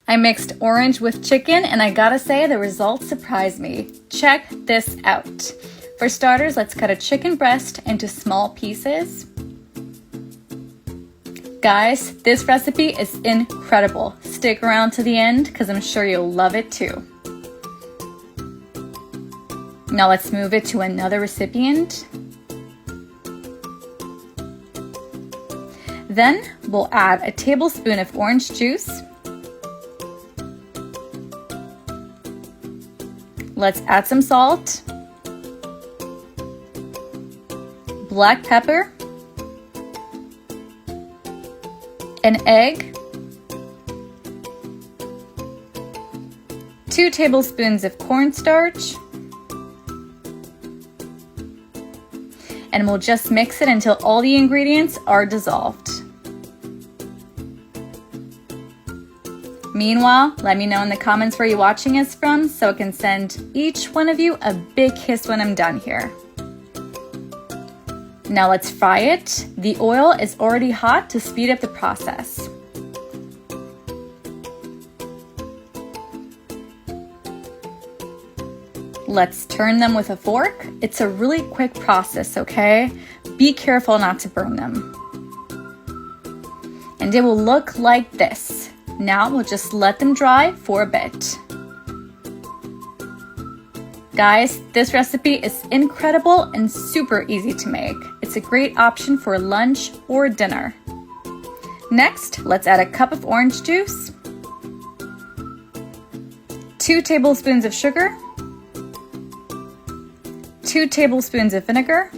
I mixed orange with chicken and I gotta say the results surprised me. Check this out. For starters, let's cut a chicken breast into small pieces. Guys, this recipe is incredible. Stick around to the end because I'm sure you'll love it too. Now let's move it to another recipient. Then we'll add a tablespoon of orange juice. Let's add some salt, black pepper, an egg, 2 tablespoons of cornstarch, and we'll just mix it until all the ingredients are dissolved. Meanwhile, let me know in the comments where you're watching us from so I can send each one of you a big kiss when I'm done here. Now let's fry it. The oil is already hot to speed up the process. Let's turn them with a fork. It's a really quick process, okay? Be careful not to burn them. And it will look like this. Now we'll just let them dry for a bit. Guys, this recipe is incredible and super easy to make. It's a great option for lunch or dinner. Next, let's add a cup of orange juice, 2 tablespoons of sugar, 2 tablespoons of vinegar,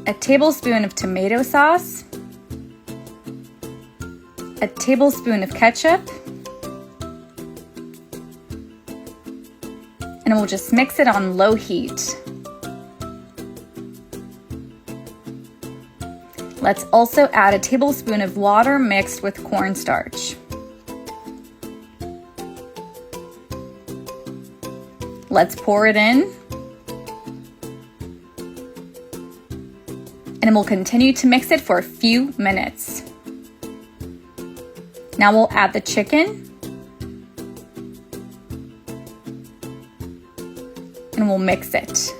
a tablespoon of tomato sauce, a tablespoon of ketchup, and we'll just mix it on low heat. Let's also add a tablespoon of water mixed with cornstarch. Let's pour it in. And we'll continue to mix it for a few minutes. Now we'll add the chicken. And we'll mix it.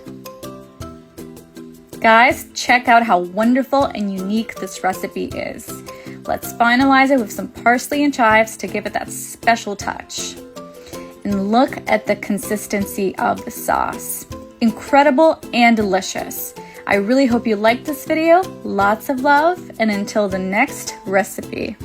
Guys, check out how wonderful and unique this recipe is. Let's finalize it with some parsley and chives to give it that special touch. And look at the consistency of the sauce. Incredible and delicious. I really hope you liked this video. Lots of love, and until the next recipe.